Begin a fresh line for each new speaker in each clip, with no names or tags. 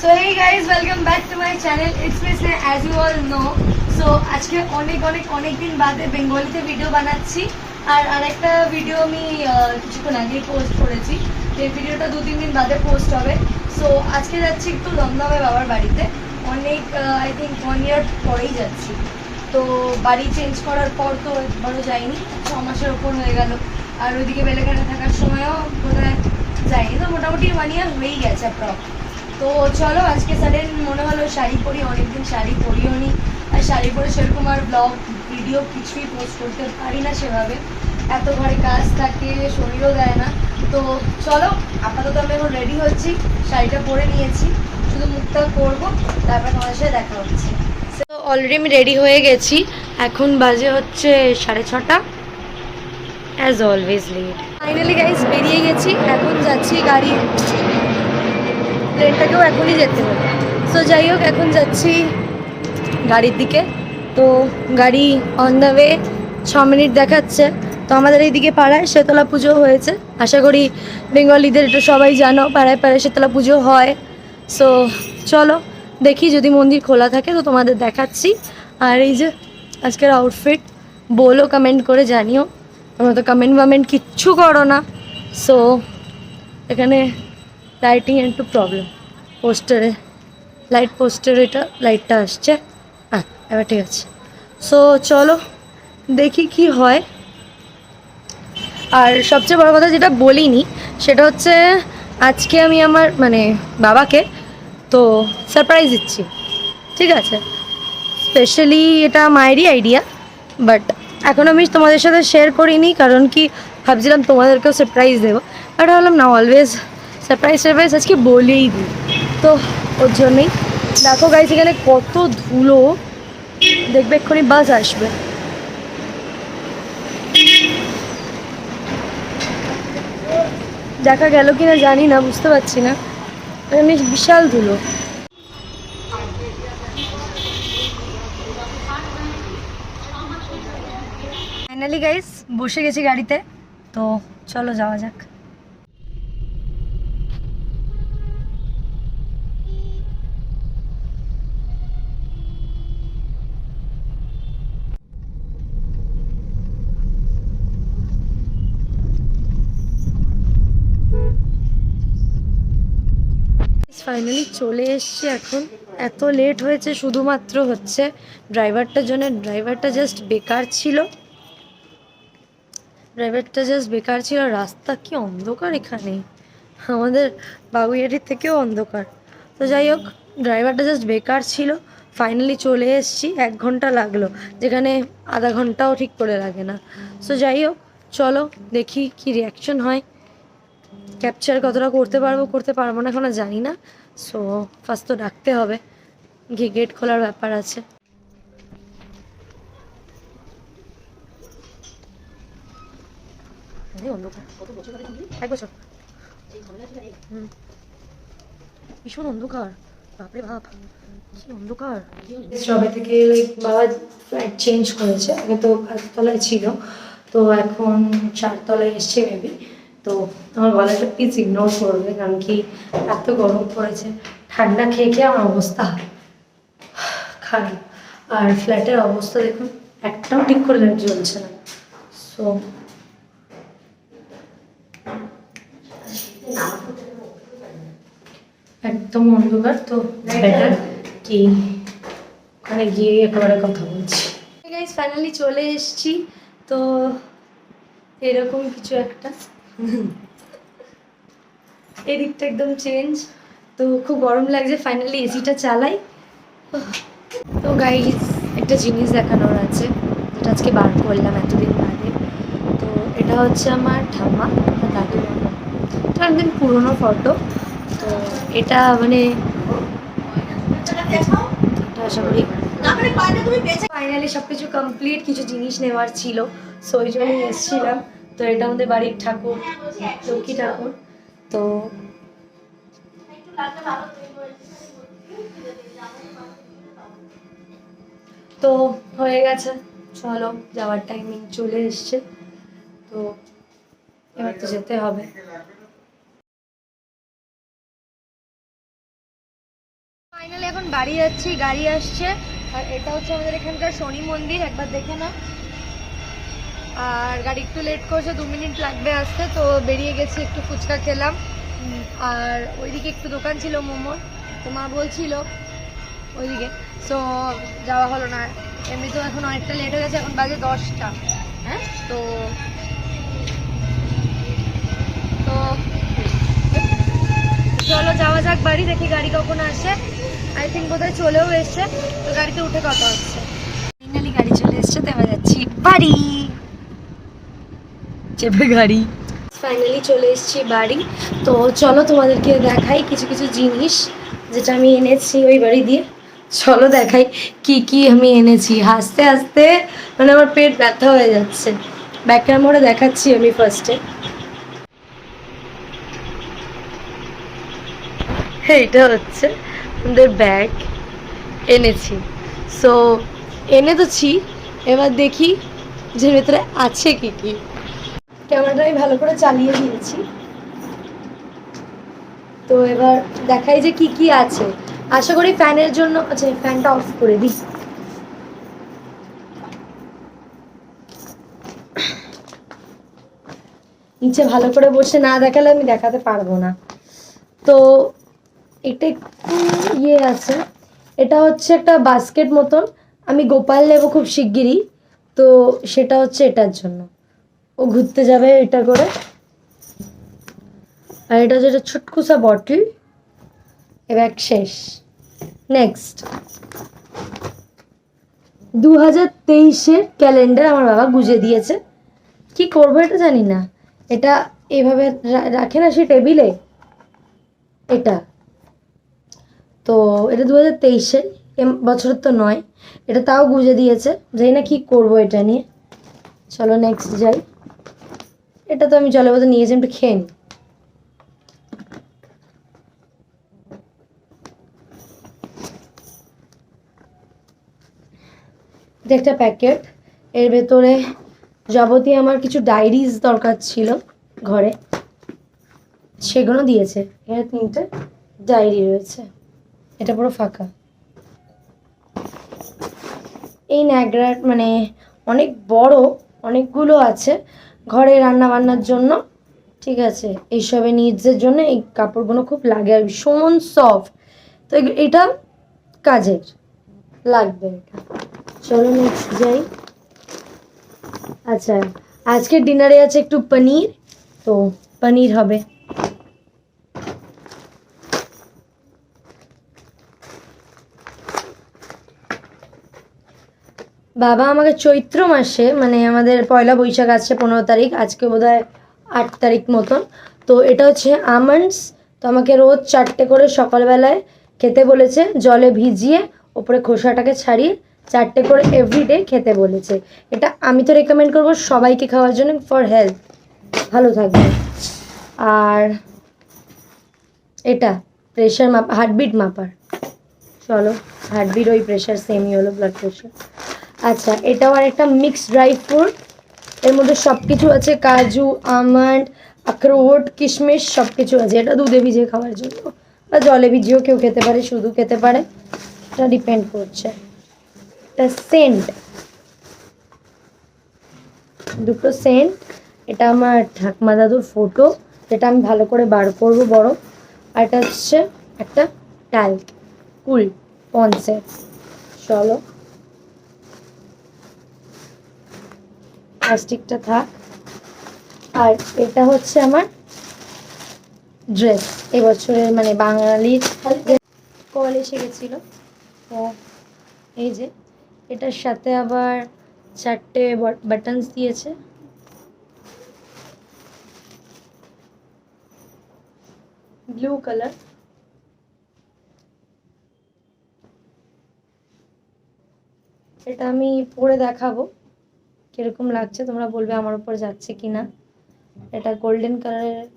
So hey guys, welcome back to my channel. It's me Sneh, as you all know. So আজকে অনেক দিন বাদে বেঙ্গলিতে video বানাচ্ছি আর আরেকটা ভিডিও আমি কিছুক্ষণ আগে পোস্ট করেছি। যে ভিডিওটা 2-3 দিন বাদে পোস্ট হবে। সো আজকে যাচ্ছি একটু দমদমে বাবার বাড়িতে। অনেক আই থিঙ্ক 1 ইয়ার পরেই যাচ্ছি। তো বাড়ি চেঞ্জ করার পর তো একবারও যাইনি, 6 মাসের ওপর হয়ে গেল। আর ওইদিকে বেলেঘাটা থাকার সময়ও বোধহয় যাইনি, তো মোটামুটি 1 ইয়ার হয়েই গেছে অ্যাপ্রক্স। তো চলো আজকে সাডেন মনে হলো শাড়ি পরি, অনেকদিন শাড়ি পরিও নি। আর শাড়ি পরে সেরকম আর ব্লগ ভিডিও কিছুই পোস্ট করতে পারি না সেভাবে, এত ঘরে কাজ থাকে, শরীরও দেয় না। তো চলো আপাতত আমি এখন রেডি হচ্ছি, শাড়িটা পরে নিয়েছি, শুধু মুখটা করবো, তারপর তোমাদের সাথে দেখা হচ্ছে। তো অলরেডি আমি রেডি হয়ে গেছি, এখন বাজে হচ্ছে 6:30, as always late. Finally guys বেরিয়ে গেছি, এখন যাচ্ছি গাড়ি, ট্রেনটাকেও এখনই যেতে হবে। সো যাই হোক, এখন যাচ্ছি গাড়ির দিকে। তো গাড়ি অন দ্য ওয়ে, 6 মিনিট দেখাচ্ছে। তো আমাদের এইদিকে পাড়ায় শীতলা পুজো হয়েছে, আশা করি বেঙ্গলিদের এটা সবাই জানো, পাড়ায় পাড়ায় শীতলা পুজো হয়। সো চলো দেখি, যদি মন্দির খোলা থাকে তো তোমাদের দেখাচ্ছি। আর এই যে আজকের আউটফিট, বলো কমেন্ট করে জানিও, তোমরা তো কমেন্ট কিচ্ছু করো না। সো এখানে লাইটিং একটু প্রবলেম, পোস্টারে এটা লাইটটা আসছে, হ্যাঁ এবার ঠিক আছে। সো চলো দেখি কি হয়। আর সবচেয়ে বড় কথা যেটা বলিনি সেটা হচ্ছে, আজকে আমি আমার বাবাকে তো সারপ্রাইজ দিচ্ছি, ঠিক আছে। স্পেশালি এটা মায়েরই আইডিয়া, বাট এখন আমি তোমাদের সাথে শেয়ার করিনি, কারণ কি ভাবছিলাম তোমাদেরকেও সারপ্রাইজ দেবো, বাট ভাবলাম না, অলওয়েজ সারপ্রাইজ আজকে বলেই দিই। তো ওর জন্যই দেখো গাইস, এখানে কত ধুলো, দেখবে এক্ষুনি বাস আসবে। দেখা গেল কিনা জানি না, বুঝতে পারছি না, এখানে বিশাল ধুলো। ফাইনালি গাইস বসে গেছি গাড়িতে, তো চলো যাওয়া যাক। ফাইনালি চলে এসছি। এখন এত লেট হয়েছে শুধুমাত্র হচ্ছে ড্রাইভারটার জন্য। ড্রাইভারটা জাস্ট বেকার ছিল। রাস্তা কি অন্ধকার এখানে, আমাদের বাগুইয়াটির থেকেও অন্ধকার। তো যাই হোক, ড্রাইভারটা জাস্ট বেকার ছিল। ফাইনালি চলে এসছি, 1 ঘন্টা লাগলো, যেখানে আধা ঘন্টাও ঠিক করে লাগে না। সো যাই হোক, চলো দেখি কি রিয়াকশন হয়, ক্যাপচার কতটা করতে পারবো না এখনো জানি না। সো ফার্স্ট তো ডাকতে হবে, গিয়ে গেট খোলার ব্যাপার আছে। এক বছর ভীষণ অন্ধকার, বাপরে বাপ কি অন্ধকার। সবে থেকে বাবা ফ্ল্যাট চেঞ্জ করেছে, আগে তো 5 তলায় ছিল, তো এখন 4 তলায় এসছে মেবি। তো আমার গলাটা প্লিজ ইগনোর করবে, কারণ কি এত গরম পড়েছে, ঠান্ডা খেয়ে আমার অবস্থা খারাপ। আর ফ্ল্যাটের অবস্থা দেখুন, একটাও ঠিক করে লাইট জ্বলছে না। সো একদম অন্ধকার, তো বেটার কি ওখানে গিয়ে একেবারে কথা বলছি। গাইস ফাইনালি চলে এসেছি, তো এরকম কিছু একটা, এদিকটা একদম চেঞ্জ, তো খুব গরম লাগছে। ফাইনালি এসিটা চালাই। তো গাইস একটা জিনিস দেখানোর আছে, যেটা আজকে বার করলাম এতদিন বাদে। তো এটা হচ্ছে আমার ঠাম্মা দাদু, এটা অনেকদিন পুরোনো ফটো। তো এটা আশা করি ফাইনালি সবকিছু কমপ্লিট, কিছু জিনিস নেওয়ার ছিল, সো ওই জন্যই এসেছিলাম। তো এটা আমাদের বাড়ির ঠাকুর, লক্ষ্মী ঠাকুর। তো হয়ে গেছে, চলো যাওয়ার টাইমিং চলে এসছে, তো এবার তো যেতে হবে। এখন বাড়ি যাচ্ছি, গাড়ি আসছে। আর এটা হচ্ছে আমাদের এখানকার শনি মন্দির, একবার দেখে না। আর গাড়ি একটু লেট করছে, 2 মিনিট লাগবে আসতে, তো বেরিয়ে গেছি, একটু ফুচকা খেলাম। আর ওইদিকে একটু দোকান ছিল মোমোর, তো মা বলছিল ওইদিকে, সো যাওয়া হলো না। এমনিতেও এখন অনেকটা লেট হয়ে গেছে, এখন বাজে 10টা। হ্যাঁ, তো তো চলো যাওয়া যাক বাড়ি, দেখি গাড়ি কখন আসে। আই থিঙ্ক বোধহয় চলেও এসছে, তো গাড়িতে উঠে কথা হচ্ছে। ফাইনালি গাড়ি চলে এসছে, তো এবার যাচ্ছি বাড়ি। চেপে গাড়ি ফাইনালি চলে এসেছি বাড়ি। তো চলো তোমাদেরকে দেখাই কিছু কিছু জিনিস যেটা আমি এনেছি ওই বাড়ি দিয়ে। চলো দেখাই কি কি আমি এনেছি। হাসতে হাসতে মানে আমার পেট ব্যথা হয়ে যাচ্ছে। ব্যাক ক্যামেরা দেখাচ্ছি আমি ফার্স্টে। এইটা হচ্ছে আমাদের ব্যাগ এনেছি। সো এনে তোছি, এবার দেখি যে ভেতরে আছে কি কি। ক্যামেরাটা আমি ভালো করে চালিয়ে দিয়েছি, তো এবার দেখাই যে কি কি আছে। আশা করি ফ্যানের জন্য, আচ্ছা ফ্যানটা অফ করে দিই। নিচে ভালো করে বসে না দেখালে আমি দেখাতে পারবো না। তো এটা একটু ইয়ে আছে, এটা হচ্ছে একটা বাস্কেট মতন, আমি গোপাল নেবো খুব শিগগিরই, তো সেটা হচ্ছে এটার জন্য। ও ঘুরতে যাবে এটা করে। আর এটা হচ্ছে একটা ছুটকুসা বটল। এবার শেষ। নেক্সট 2023-এর ক্যালেন্ডার আমার বাবা গুজে দিয়েছে। কি করবো এটা জানি না। এটা এইভাবে রাখে না সে টেবিলে, এটা তো এটা 2023-এর বছরের তো নয়, এটা তাও গুজে দিয়েছে। জানি না কি করবো এটা নিয়ে। চলো নেক্সট যাই। এটা তো আমি জলের বোতল নিয়েছি, একটু খেয়ে নিই। এটা একটা প্যাকেট, এর ভেতরে যাবতীয় আমার কিছু ডায়েরিজ দরকার ছিল ঘরে, সেগুলো দিয়েছে। এখানে 3টে ডায়েরি রয়েছে, এটা পুরো ফাঁকা। এই ন্যাগরাট মানে অনেক বড়, অনেকগুলো আছে ঘরে রান্না বান্নার জন্য, ঠিক আছে। এইসবের নিডসের জন্য এই কাপড়গুলো খুব লাগে, আর ভীষণ সফট, তো এটা কাজের লাগবে এটা। চলো নেক্সট যাই। আচ্ছা, আজকের ডিনারে আছে একটু পনির, তো পনির হবে। বাবা আমাকে চৈত্র মাসে, মানে আমাদের পয়লা বৈশাখ আসছে 15 তারিখ, আজকে বোধহয় 8 তারিখ মতন, তো এটা হচ্ছে আমন্ডস। তো আমাকে রোজ 4টে করে সকালবেলায় খেতে বলেছে, জলে ভিজিয়ে ওপরে খোসাটাকে ছাড়িয়ে 4টে করে এভরিডে খেতে বলেছে। এটা আমি তো রেকমেন্ড করবো সবাইকে খাওয়ার জন্য, ফর হেলথ, ভালো থাকবে। আর এটা প্রেশার হার্টবিট মাপার। চলো, হার্টবিট ওই প্রেশার সেমই হলো, ব্লাড প্রেশার। আচ্ছা, এটাও আর একটা মিক্সড ড্রাই ফ্রুট, এর মধ্যে সব কিছু আছে, কাজু, আমন্ড, আখরোট, কিশমিশ সব কিছু আছে। এটা দুধে ভিজিয়ে খাওয়ার জন্য, বা জলে ভিজিয়েও কেউ খেতে পারে, শুধু খেতে পারে, এটা ডিপেন্ড করছে। এটা সেন্ট, 2টো সেন্ট। এটা আমার ঠাকমা দাদুর ফটো, যেটা আমি ভালো করে বার করবো বড়। আর এটা হচ্ছে একটা ট্যাল্ক, কুল পন্সের। চলো প্লাস্টিকটা থাক। আর এটা হচ্ছে আমার ড্রেস এবছরের, মানে বাঙালির কল এসে গেছিলো, তো এই যে এটার সাথে আবার 4টে বাটনস দিয়েছে। Blue colour. এটা আমি পরে দেখাবো কিরকম লাগছে, তোমরা বলবে আমার উপর যাচ্ছে কিনা। এটা গোল্ডেন কালারের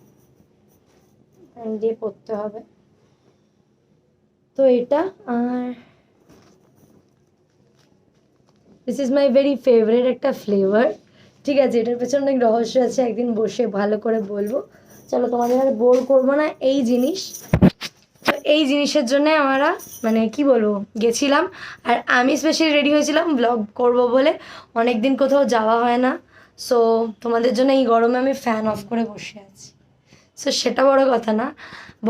দিয়ে পরতে হবে, তো এটা। আর this is my very favourite একটা ফ্লেভার, ঠিক আছে। এটার পেছনে অনেক রহস্য আছে, একদিন বসে ভালো করে বলবো। চলো তোমাদের আর বোর করবো না। এই জিনিস, তো এই জিনিসের জন্য আমরা মানে কি বলবো গেছিলাম। আর আমি স্পেশালি রেডি হয়েছিলাম ব্লগ করব বলে, অনেক দিন কোথাও যাওয়া হয় না। সো তোমাদের জন্য এই গরমে আমি ফ্যান অফ করে বসে আছি। সো সেটা বড় কথা না,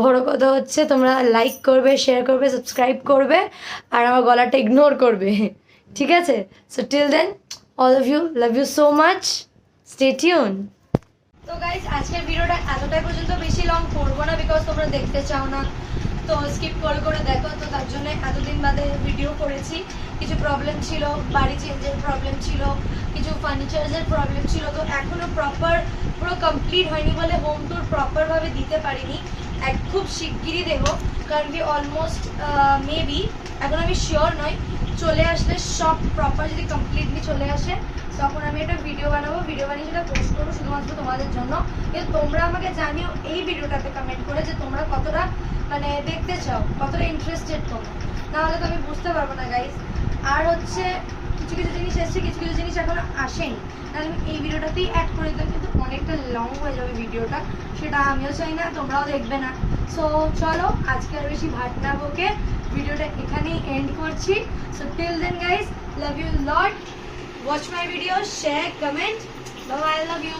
বড় কথা হচ্ছে তোমরা লাইক করবে, শেয়ার করবে, সাবস্ক্রাইব করবে আর আমার গলাটা ইগনোর করবে, ঠিক আছে? So till then all of you, love you so much, stay tune. তো গাইস আজকের ভিডিওটা এতটাই পর্যন্ত, বেশি লং করবো না বিকজ তোমরা দেখতে চাও না, তো স্কিপ করে করে দেখো। তো তার জন্য এতদিন বাদে ভিডিও করেছি। কিছু প্রবলেম ছিল, বাড়ি চেঞ্জের প্রবলেম ছিল, কিছু ফার্নিচার্সের প্রবলেম ছিল, তো এখনও প্রপার পুরো কমপ্লিট হয়নি বলে হোম ট্যুর প্রপারভাবে দিতে পারিনি। খুব শিগগিরই দেবো, কারণ কি অলমোস্ট মেবি, এখন আমি শিওর নয়, চলে আসলে সব প্রপার যদি কমপ্লিটলি চলে আসে তখন আমি একটা ভিডিও বানাবো, ভিডিও বানিয়ে সেটা পোস্ট করবো শুধুমাত্র তোমাদের জন্য। কিন্তু তোমরা আমাকে জানিও এই ভিডিওটাতে কমেন্ট করে যে তোমরা কতটা মানে দেখতে চাও, কতটা ইন্টারেস্টেড তোমরা, নাহলে তো আমি বুঝতে পারবো না গাইস। আর হচ্ছে কিছু কিছু জিনিস এসছে, কিছু কিছু জিনিস এখনো আসেনি, তাহলে আমি এই ভিডিওটাতেই অ্যাড করে দিতাম, কিন্তু অনেকটা লং হয়ে যাবে ভিডিওটা, সেটা আমিও চাই না, তোমরাও দেখবে না। সো চলো আজকে আর বেশি ভাট না বকে ভিডিওটা এখানেই এন্ড করছি। So till then guys, love you lot, watch my video, share, comment, bye bye, I love you.